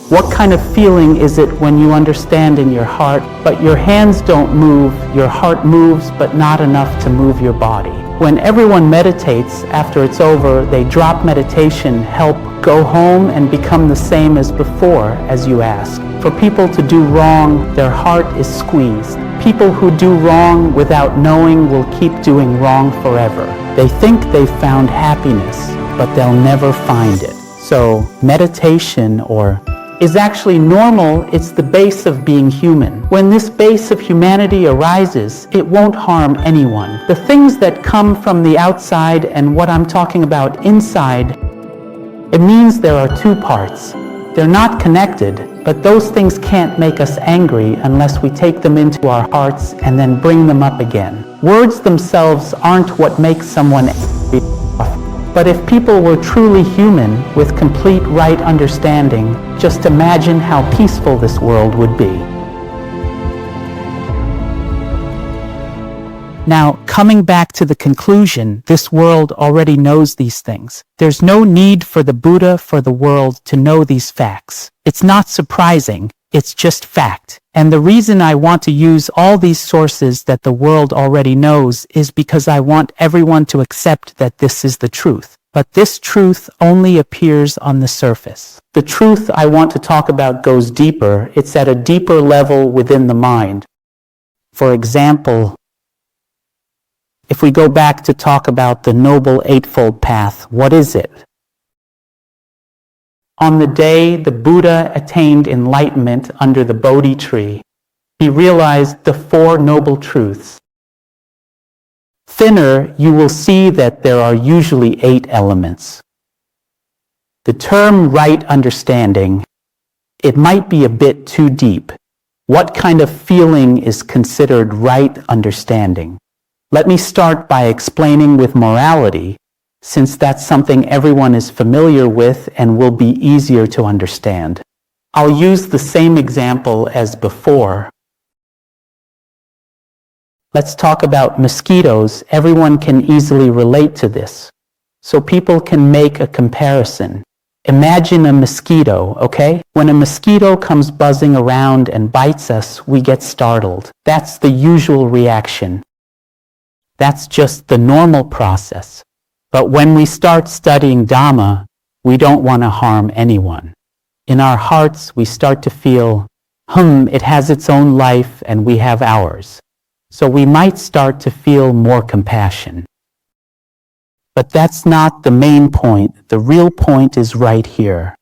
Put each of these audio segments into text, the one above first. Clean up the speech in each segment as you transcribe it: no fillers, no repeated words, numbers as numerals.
What kind of feeling is it when you understand in your heart, but your hands don't move, your heart moves, but not enough to move your body? When everyone meditates, after it's over, they drop meditation, help, go home and become the same as before, as you ask. For people to do wrong, their heart is squeezed. People who do wrong without knowing will keep doing wrong forever. They think they've found happiness, but they'll never find it. So, meditation is actually normal. It's the base of being human. When this base of humanity arises, it won't harm anyone. The things that come from the outside and what I'm talking about inside, it means there are two parts. They're not connected, but those things can't make us angry unless we take them into our hearts and then bring them up again. Words themselves aren't what makes someone angry. But if people were truly human, with complete right understanding, just imagine how peaceful this world would be. Now, coming back to the conclusion, this world already knows these things. There's no need for the Buddha, for the world, to know these facts. It's not surprising. It's just fact. And the reason I want to use all these sources that the world already knows is because I want everyone to accept that this is the truth. But this truth only appears on the surface. The truth I want to talk about goes deeper. It's at a deeper level within the mind. For example, if we go back to talk about the Noble Eightfold Path, what is it? On the day the Buddha attained enlightenment under the Bodhi tree, he realized the Four Noble Truths. Thinner, you will see that there are usually 8 elements. The term right understanding, it might be a bit too deep. What kind of feeling is considered right understanding? Let me start by explaining with morality, since that's something everyone is familiar with and will be easier to understand. I'll use the same example as before. Let's talk about mosquitoes. Everyone can easily relate to this, so people can make a comparison. Imagine a mosquito, okay? When a mosquito comes buzzing around and bites us, we get startled. That's the usual reaction. That's just the normal process. But when we start studying Dhamma, we don't want to harm anyone. In our hearts, we start to feel, it has its own life and we have ours. So we might start to feel more compassion. But that's not the main point. The real point is right here.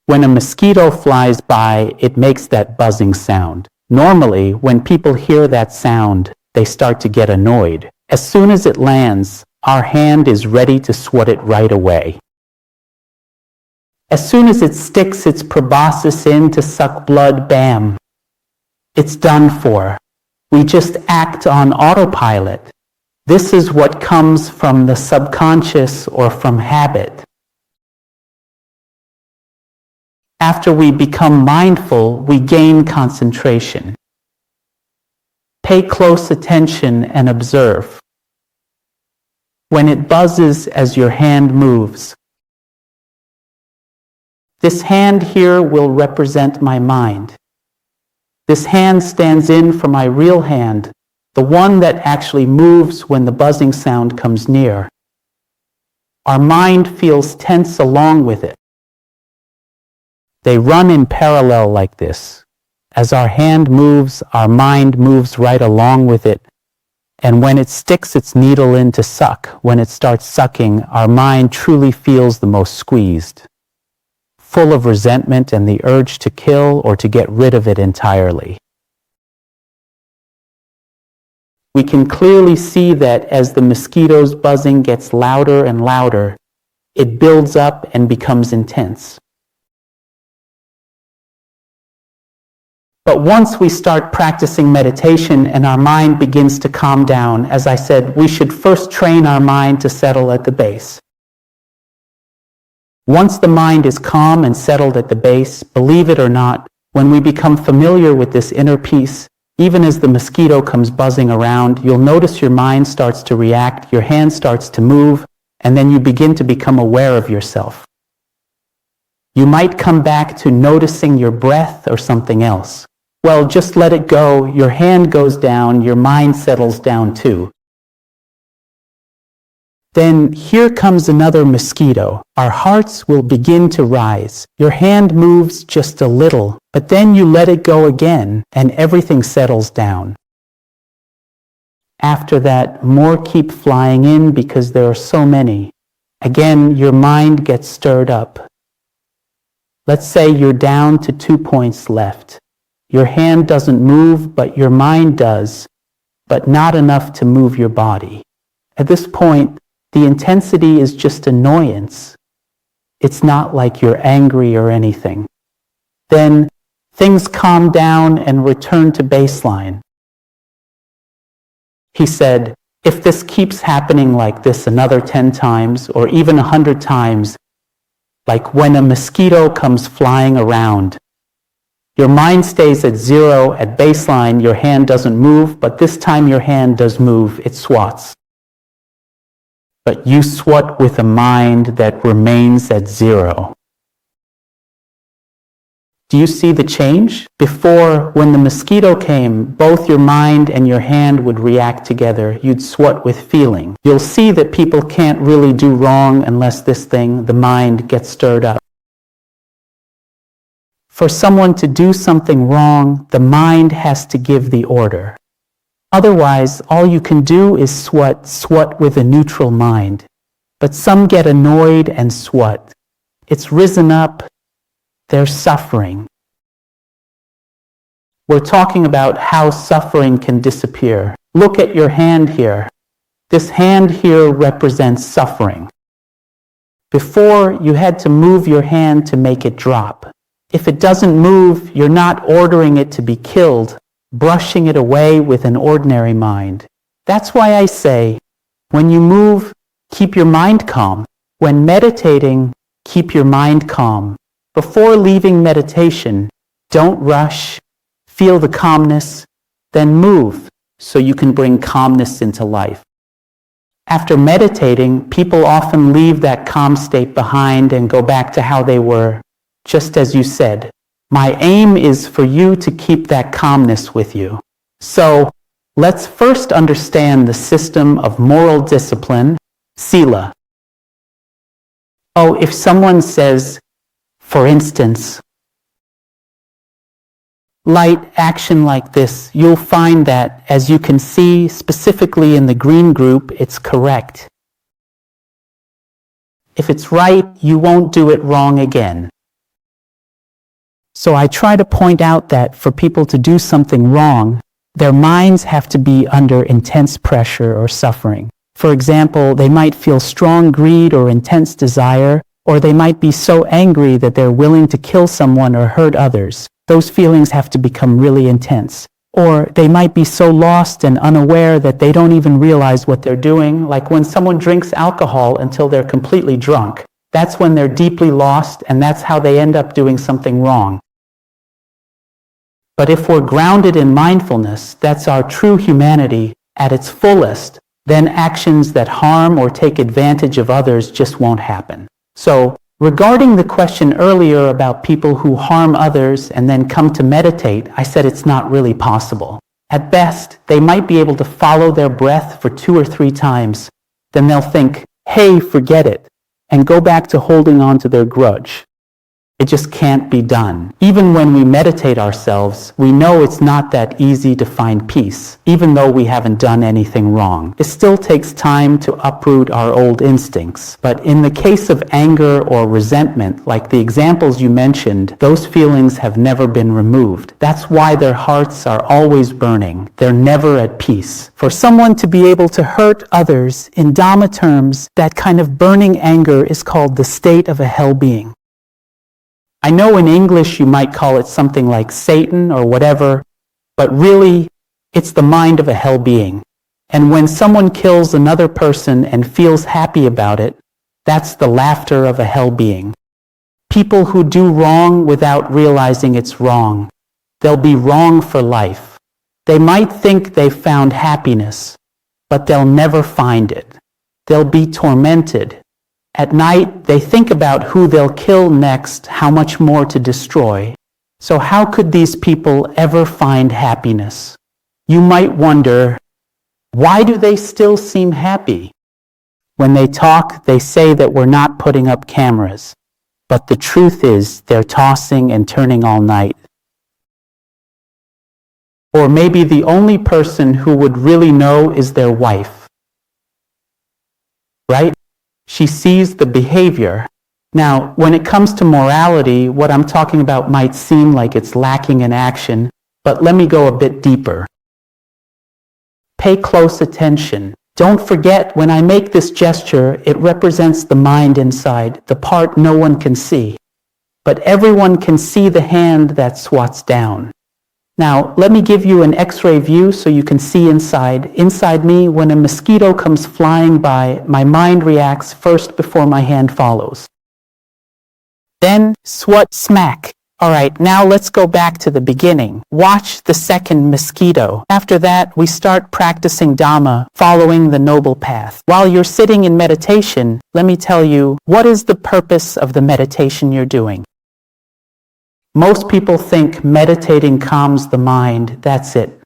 When a mosquito flies by, it makes that buzzing sound. Normally, when people hear that sound, they start to get annoyed. As soon as it lands, our hand is ready to swat it right away. As soon as it sticks its proboscis in to suck blood, bam, it's done for. We just act on autopilot. This is what comes from the subconscious or from habit. After we become mindful, we gain concentration. Pay close attention and observe. When it buzzes as your hand moves, this hand here will represent my mind. This hand stands in for my real hand, the one that actually moves when the buzzing sound comes near. Our mind feels tense along with it. They run in parallel like this. As our hand moves, our mind moves right along with it. And when it sticks its needle in to suck, when it starts sucking, our mind truly feels the most squeezed, full of resentment and the urge to kill or to get rid of it entirely. We can clearly see that as the mosquito's buzzing gets louder and louder, it builds up and becomes intense. But once we start practicing meditation and our mind begins to calm down, as I said, we should first train our mind to settle at the base. Once the mind is calm and settled at the base, believe it or not, when we become familiar with this inner peace, even as the mosquito comes buzzing around, you'll notice your mind starts to react, your hand starts to move, and then you begin to become aware of yourself. You might come back to noticing your breath or something else. Well, just let it go. Your hand goes down, your mind settles down too. Then here comes another mosquito. Our hearts will begin to rise. Your hand moves just a little, but then you let it go again, and everything settles down. After that, more keep flying in because there are so many. Again, your mind gets stirred up. Let's say you're down to 2 points left. Your hand doesn't move, but your mind does, but not enough to move your body. At this point, the intensity is just annoyance. It's not like you're angry or anything. Then things calm down and return to baseline. He said, if this keeps happening like this another 10 times or even 100 times, like when a mosquito comes flying around, your mind stays at 0 at baseline, your hand doesn't move, but this time your hand does move, it swats. But you swat with a mind that remains at 0. Do you see the change? Before, when the mosquito came, both your mind and your hand would react together. You'd swat with feeling. You'll see that people can't really do wrong unless this thing, the mind, gets stirred up. For someone to do something wrong, the mind has to give the order. Otherwise, all you can do is swat with a neutral mind. But some get annoyed and swat. It's risen up. They're suffering. We're talking about how suffering can disappear. Look at your hand here. This hand here represents suffering. Before, you had to move your hand to make it drop. If it doesn't move, you're not ordering it to be killed, brushing it away with an ordinary mind. That's why I say, when you move, keep your mind calm. When meditating, keep your mind calm. Before leaving meditation, don't rush, feel the calmness, then move so you can bring calmness into life. After meditating, people often leave that calm state behind and go back to how they were, just as you said. My aim is for you to keep that calmness with you. So, let's first understand the system of moral discipline, sila. Oh, if someone says, for instance, light action like this, you'll find that, as you can see specifically in the green group, it's correct. If it's right, you won't do it wrong again. So I try to point out that for people to do something wrong, their minds have to be under intense pressure or suffering. For example, they might feel strong greed or intense desire, or they might be so angry that they're willing to kill someone or hurt others. Those feelings have to become really intense. Or they might be so lost and unaware that they don't even realize what they're doing, like when someone drinks alcohol until they're completely drunk. That's when they're deeply lost, and that's how they end up doing something wrong. But if we're grounded in mindfulness, that's our true humanity at its fullest, then actions that harm or take advantage of others just won't happen. So, regarding the question earlier about people who harm others and then come to meditate, I said it's not really possible. At best, they might be able to follow their breath for 2 or 3 times. Then they'll think, hey, forget it, and go back to holding on to their grudge. It just can't be done. Even when we meditate ourselves, we know it's not that easy to find peace, even though we haven't done anything wrong. It still takes time to uproot our old instincts. But in the case of anger or resentment, like the examples you mentioned, those feelings have never been removed. That's why their hearts are always burning. They're never at peace. For someone to be able to hurt others, in Dhamma terms, that kind of burning anger is called the state of a hell being. I know in English you might call it something like Satan or whatever, but really, it's the mind of a hell being. And when someone kills another person and feels happy about it, that's the laughter of a hell being. People who do wrong without realizing it's wrong, they'll be wrong for life. They might think they've found happiness, but they'll never find it. They'll be tormented. At night, they think about who they'll kill next, how much more to destroy. So how could these people ever find happiness? You might wonder, why do they still seem happy? When they talk, they say that we're not putting up cameras. But the truth is, they're tossing and turning all night. Or maybe the only person who would really know is their wife. Right? She sees the behavior. Now, when it comes to morality, what I'm talking about might seem like it's lacking in action, but let me go a bit deeper. Pay close attention. Don't forget, when I make this gesture, it represents the mind inside, the part no one can see. But everyone can see the hand that swats down. Now, let me give you an X-ray view so you can see inside. Inside me, when a mosquito comes flying by, my mind reacts first before my hand follows. Then, swat smack. All right, now let's go back to the beginning. Watch the second mosquito. After that, we start practicing Dhamma, following the noble path. While you're sitting in meditation, let me tell you, what is the purpose of the meditation you're doing? Most people think meditating calms the mind. That's it.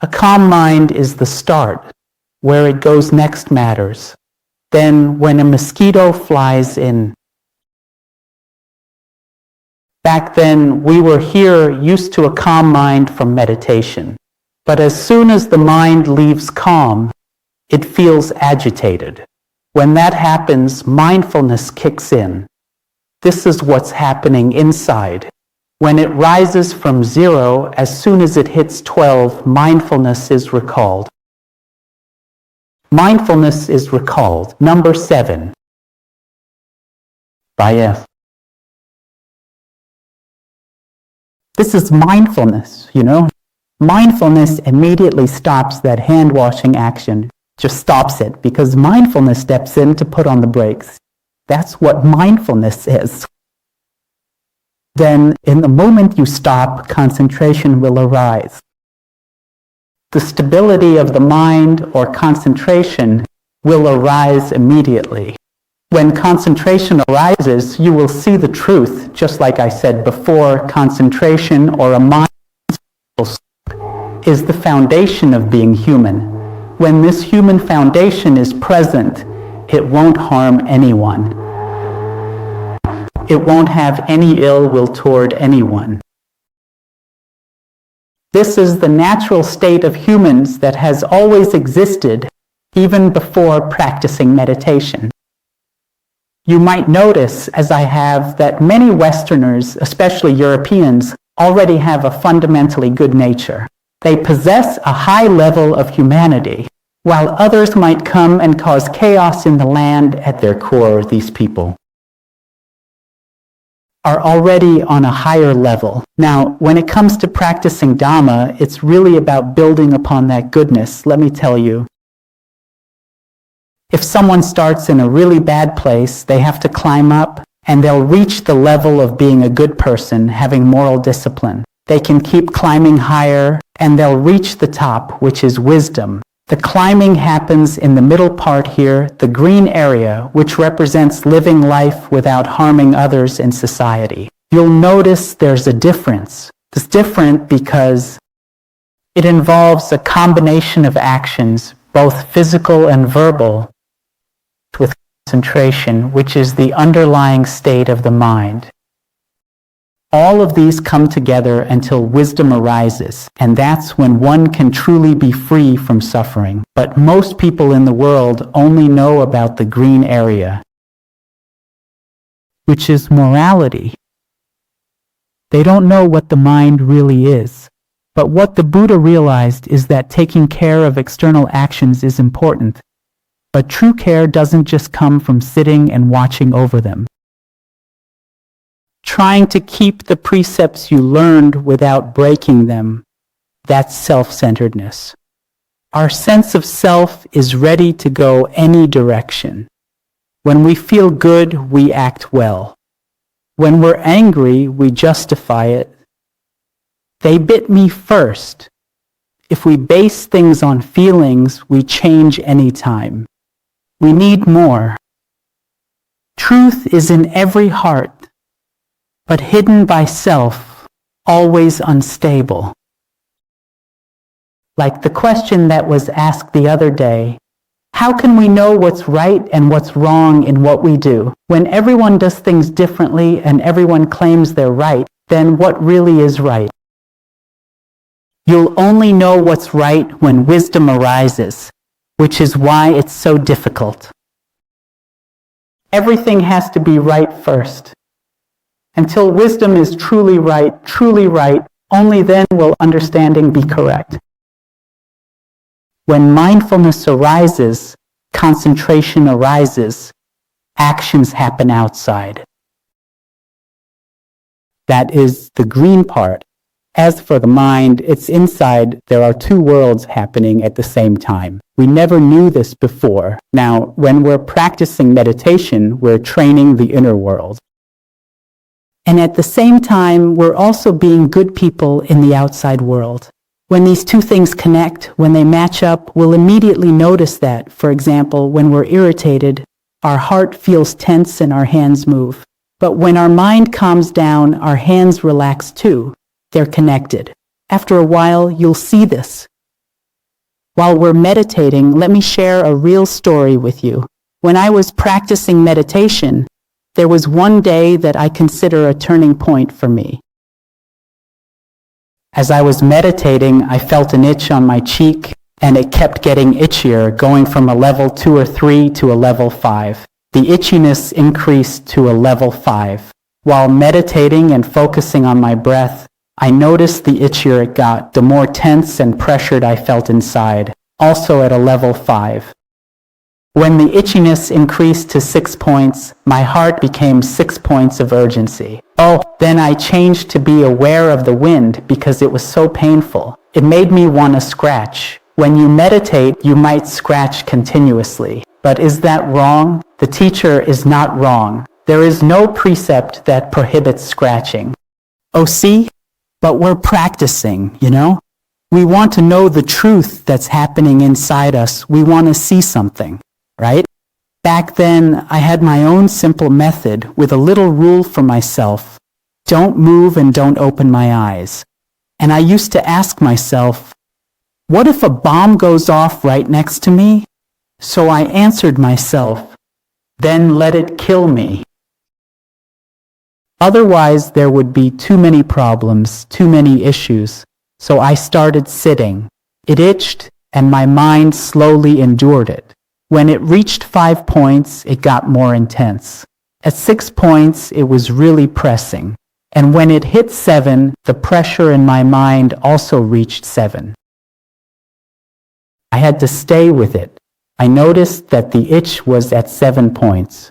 A calm mind is the start. Where it goes next matters. Then, when a mosquito flies in, back then, we were here used to a calm mind from meditation. But as soon as the mind leaves calm, it feels agitated. When that happens, mindfulness kicks in. This is what's happening inside. When it rises from 0, as soon as it hits 12, mindfulness is recalled. Mindfulness is recalled. Number 7. By F. This is mindfulness, you know. Mindfulness immediately stops that hand-washing action. Just stops it, because mindfulness steps in to put on the brakes. That's what mindfulness is. Then, in the moment you stop, concentration will arise. The stability of the mind or concentration will arise immediately. When concentration arises, you will see the truth, just like I said before, concentration or a mind is the foundation of being human. When this human foundation is present, it won't harm anyone. It won't have any ill will toward anyone. This is the natural state of humans that has always existed, even before practicing meditation. You might notice, as I have, that many Westerners, especially Europeans, already have a fundamentally good nature. They possess a high level of humanity, while others might come and cause chaos in the land. At their core, these people are already on a higher level. Now, when it comes to practicing Dhamma, it's really about building upon that goodness. Let me tell you, if someone starts in a really bad place, they have to climb up, and they'll reach the level of being a good person, having moral discipline. They can keep climbing higher, and they'll reach the top, which is wisdom. The climbing happens in the middle part here, the green area, which represents living life without harming others in society. You'll notice there's a difference. It's different because it involves a combination of actions, both physical and verbal, with concentration, which is the underlying state of the mind. All of these come together until wisdom arises, and that's when one can truly be free from suffering. But most people in the world only know about the green area, which is morality. They don't know what the mind really is. But what the Buddha realized is that taking care of external actions is important. But true care doesn't just come from sitting and watching over them. Trying to keep the precepts you learned without breaking them, that's self-centeredness. Our sense of self is ready to go any direction. When we feel good, we act well. When we're angry, we justify it. They bit me first. If we base things on feelings, we change any time. We need more. Truth is in every heart, but hidden by self, always unstable. Like the question that was asked the other day, how can we know what's right and what's wrong in what we do? When everyone does things differently and everyone claims they're right, then what really is right? You'll only know what's right when wisdom arises, which is why it's so difficult. Everything has to be right first. Until wisdom is truly right, only then will understanding be correct. When mindfulness arises, concentration arises, actions happen outside. That is the green part. As for the mind, it's inside. There are two worlds happening at the same time. We never knew this before. Now, when we're practicing meditation, we're training the inner world. And at the same time, we're also being good people in the outside world. When these two things connect, when they match up, we'll immediately notice that, for example, when we're irritated, our heart feels tense and our hands move. But when our mind calms down, our hands relax too. They're connected. After a while, you'll see this. While we're meditating, let me share a real story with you. When I was practicing meditation, there was one day that I consider a turning point for me. As I was meditating, I felt an itch on my cheek, and it kept getting itchier, going from a level 2 or 3 to a level 5. The itchiness increased to a level 5. While meditating and focusing on my breath, I noticed the itchier it got, the more tense and pressured I felt inside, also at a level 5. When the itchiness increased to 6 points, my heart became 6 points of urgency. Oh, then I changed to be aware of the wind because it was so painful. It made me want to scratch. When you meditate, you might scratch continuously. But is that wrong? The teacher is not wrong. There is no precept that prohibits scratching. Oh, see? But we're practicing, you know? We want to know the truth that's happening inside us. We want to see something, right? Back then, I had my own simple method with a little rule for myself. Don't move and don't open my eyes. And I used to ask myself, what if a bomb goes off right next to me? So I answered myself, then let it kill me. Otherwise, there would be too many problems, too many issues. So I started sitting. It itched, and my mind slowly endured it. When it reached 5 points, it got more intense. At 6 points, it was really pressing. And when it hit 7, the pressure in my mind also reached 7. I had to stay with it. I noticed that the itch was at 7 points.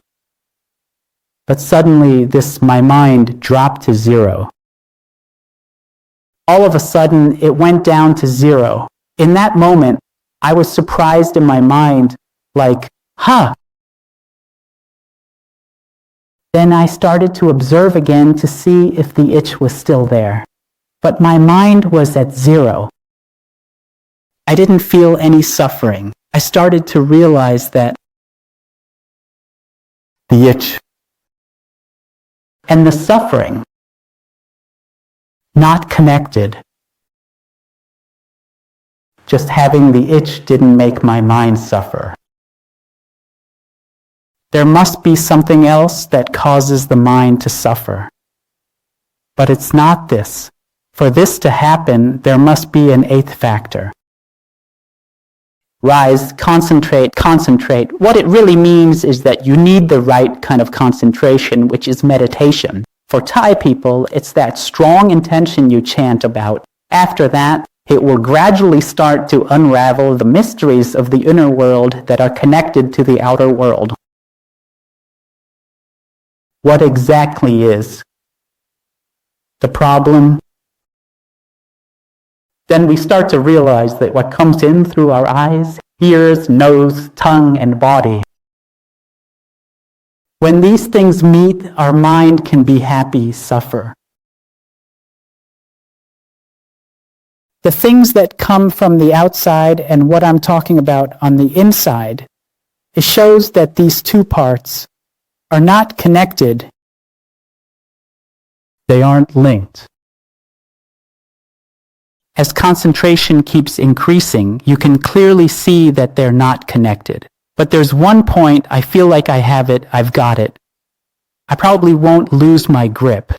But suddenly, my mind dropped to 0. All of a sudden, it went down to 0. In that moment, I was surprised in my mind, like, huh. Then I started to observe again to see if the itch was still there. But my mind was at 0. I didn't feel any suffering. I started to realize that the itch and the suffering, not connected. Just having the itch didn't make my mind suffer. There must be something else that causes the mind to suffer. But it's not this. For this to happen, there must be an 8th factor. Rise, concentrate. What it really means is that you need the right kind of concentration, which is meditation. For Thai people, it's that strong intention you chant about. After that, it will gradually start to unravel the mysteries of the inner world that are connected to the outer world. What exactly is the problem? Then we start to realize that what comes in through our eyes, ears, nose, tongue, and body. When these things meet, our mind can be happy, suffer. The things that come from the outside and what I'm talking about on the inside, it shows that these two parts, are not connected. They aren't linked. As concentration keeps increasing, you can clearly see that they're not connected. But there's one point, I feel like I have it, I've got it. I probably won't lose my grip.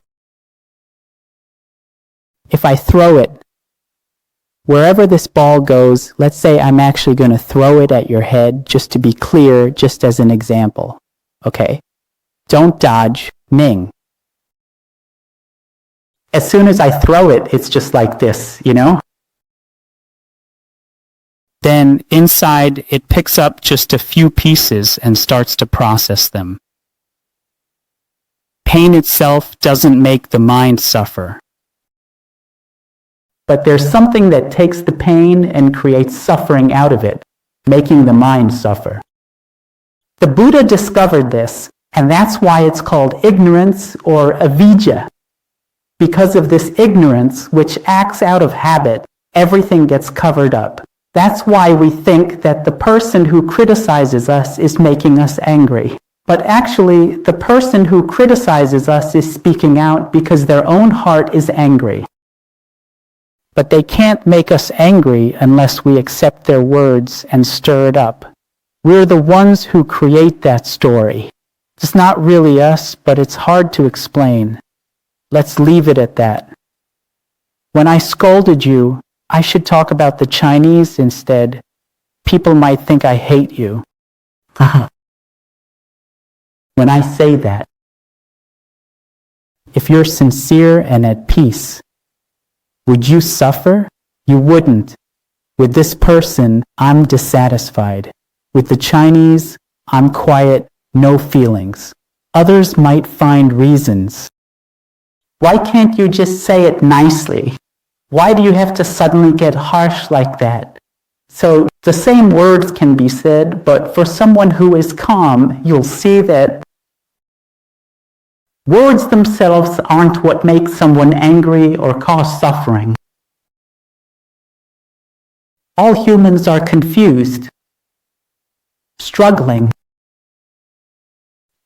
If I throw it, wherever this ball goes, let's say I'm actually going to throw it at your head, just to be clear, just as an example. Okay? Don't dodge, Ning. As soon as I throw it, it's just like this, you know? Then inside, it picks up just a few pieces and starts to process them. Pain itself doesn't make the mind suffer. But there's something that takes the pain and creates suffering out of it, making the mind suffer. The Buddha discovered this, and that's why it's called ignorance or avidya. Because of this ignorance, which acts out of habit, everything gets covered up. That's why we think that the person who criticizes us is making us angry. But actually, the person who criticizes us is speaking out because their own heart is angry. But they can't make us angry unless we accept their words and stir it up. We're the ones who create that story. It's not really us, but it's hard to explain. Let's leave it at that. When I scolded you, I should talk about the Chinese instead. People might think I hate you. When I say that, if you're sincere and at peace, would you suffer? You wouldn't. With this person, I'm dissatisfied. With the Chinese, I'm quiet, no feelings. Others might find reasons. Why can't you just say it nicely? Why do you have to suddenly get harsh like that? So the same words can be said, but for someone who is calm, you'll see that words themselves aren't what makes someone angry or cause suffering. All humans are confused, struggling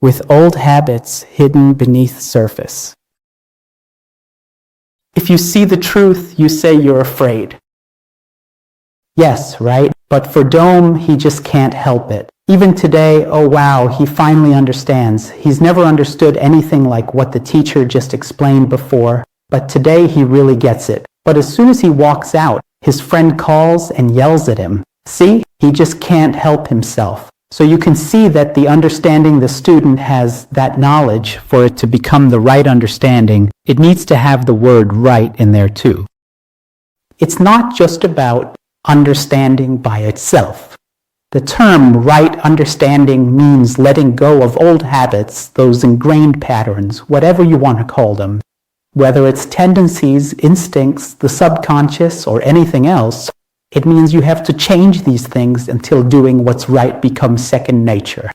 with old habits hidden beneath surface. If you see the truth, you say you're afraid. Yes, right? But for Dome, he just can't help it. Even today, oh wow, he finally understands. He's never understood anything like what the teacher just explained before, but today he really gets it. But as soon as he walks out, his friend calls and yells at him. See? He just can't help himself. So you can see that the understanding the student has, that knowledge, for it to become the right understanding, it needs to have the word right in there too. It's not just about understanding by itself. The term right understanding means letting go of old habits, those ingrained patterns, whatever you want to call them. Whether it's tendencies, instincts, the subconscious, or anything else, it means you have to change these things until doing what's right becomes second nature.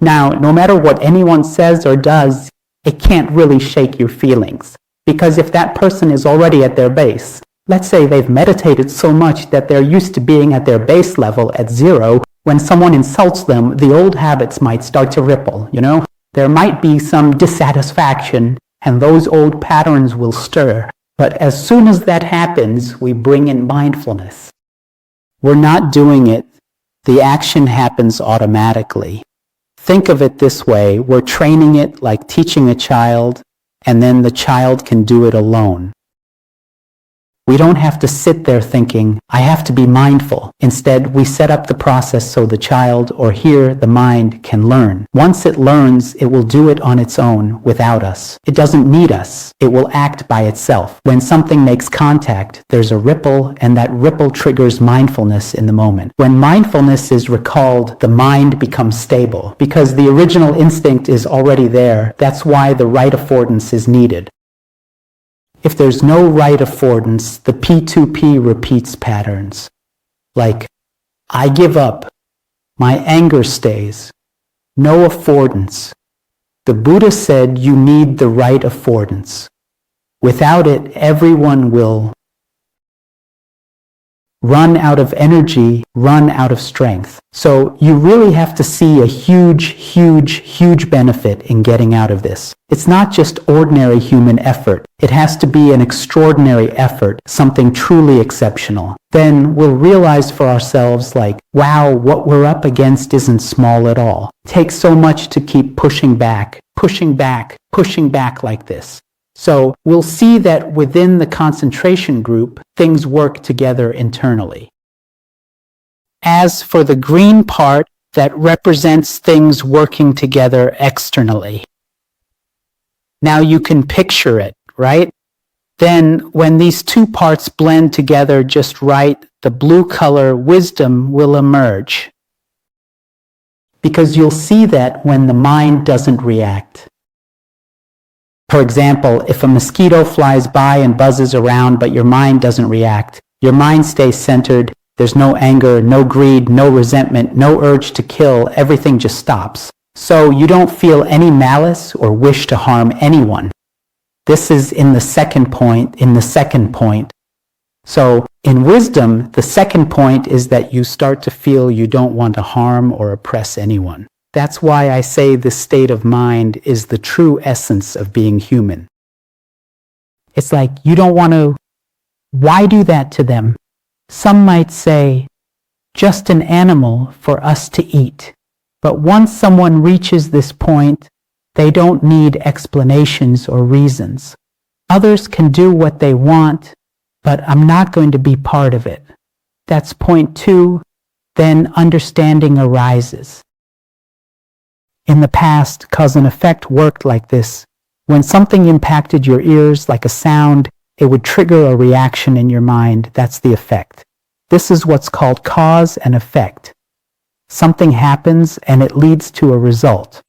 Now, no matter what anyone says or does, it can't really shake your feelings. Because if that person is already at their base, let's say they've meditated so much that they're used to being at their base level at 0, when someone insults them, the old habits might start to ripple, you know? There might be some dissatisfaction, and those old patterns will stir. But as soon as that happens, we bring in mindfulness. We're not doing it. The action happens automatically. Think of it this way. We're training it like teaching a child, and then the child can do it alone. We don't have to sit there thinking, I have to be mindful. Instead, we set up the process so the child, or here, the mind, can learn. Once it learns, it will do it on its own, without us. It doesn't need us. It will act by itself. When something makes contact, there's a ripple, and that ripple triggers mindfulness in the moment. When mindfulness is recalled, the mind becomes stable. Because the original instinct is already there, that's why the right affordance is needed. If there's no right affordance, the P2P repeats patterns. Like, I give up. My anger stays. No affordance. The Buddha said you need the right affordance. Without it, everyone will run out of energy, run out of strength. So you really have to see a huge benefit in getting out of this. It's not just ordinary human effort. It has to be an extraordinary effort, something truly exceptional. Then we'll realize for ourselves like, wow, what we're up against isn't small at all. It takes so much to keep pushing back like this. So we'll see that within the concentration group, things work together internally. As for the green part, that represents things working together externally. Now you can picture it, right? Then when these two parts blend together just right, the blue color wisdom will emerge. Because you'll see that when the mind doesn't react. For example, if a mosquito flies by and buzzes around but your mind doesn't react, your mind stays centered, there's no anger, no greed, no resentment, no urge to kill, everything just stops. So you don't feel any malice or wish to harm anyone. This is in the second point. So in wisdom, the second point is that you start to feel you don't want to harm or oppress anyone. That's why I say this state of mind is the true essence of being human. It's like you don't want to, why do that to them? Some might say, just an animal for us to eat. But once someone reaches this point, they don't need explanations or reasons. Others can do what they want, but I'm not going to be part of it. That's point 2. Then understanding arises. In the past, cause and effect worked like this. When something impacted your ears like a sound, it would trigger a reaction in your mind. That's the effect. This is what's called cause and effect. Something happens and it leads to a result.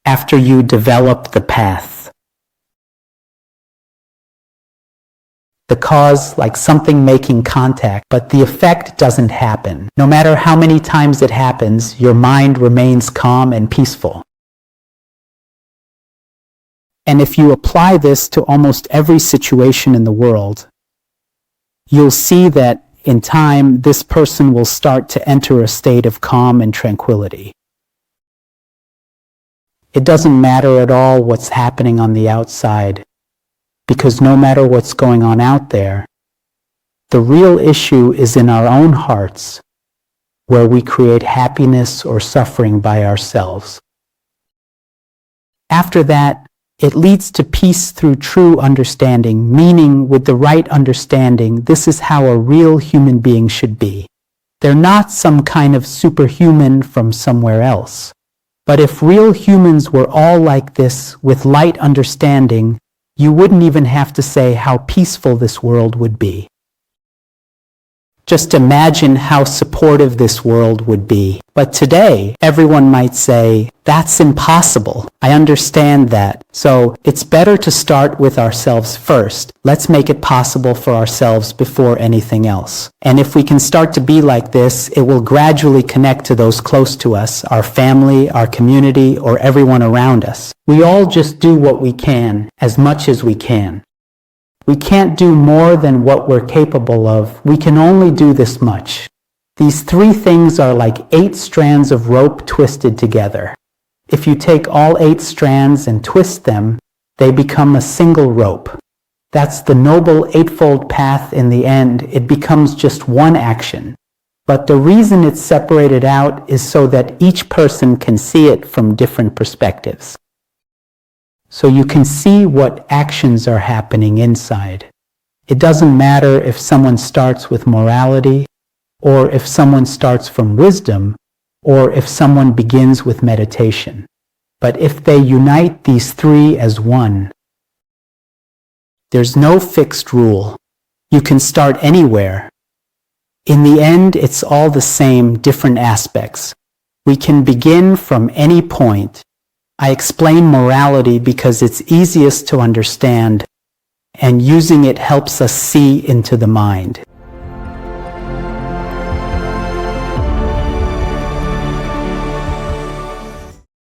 After you develop the path. The cause, like something making contact, but the effect doesn't happen. No matter how many times it happens, your mind remains calm and peaceful. And if you apply this to almost every situation in the world, you'll see that in time, this person will start to enter a state of calm and tranquility. It doesn't matter at all what's happening on the outside, because no matter what's going on out there, the real issue is in our own hearts, where we create happiness or suffering by ourselves. After that, it leads to peace through true understanding, meaning with the right understanding, this is how a real human being should be. They're not some kind of superhuman from somewhere else. But if real humans were all like this with light understanding, you wouldn't even have to say how peaceful this world would be. Just imagine how supportive this world would be. But today, everyone might say, that's impossible. I understand that. So it's better to start with ourselves first. Let's make it possible for ourselves before anything else. And if we can start to be like this, it will gradually connect to those close to us, our family, our community, or everyone around us. We all just do what we can, as much as we can. We can't do more than what we're capable of. We can only do this much. These 3 things are like 8 strands of rope twisted together. If you take all 8 strands and twist them, they become a single rope. That's the noble Eightfold path in the end. It becomes just one action. But the reason it's separated out is so that each person can see it from different perspectives. So you can see what actions are happening inside. It doesn't matter if someone starts with morality, or if someone starts from wisdom, or if someone begins with meditation. But if they unite these 3 as one, there's no fixed rule. You can start anywhere. In the end, it's all the same, different aspects. We can begin from any point. I explain morality because it's easiest to understand, and using it helps us see into the mind.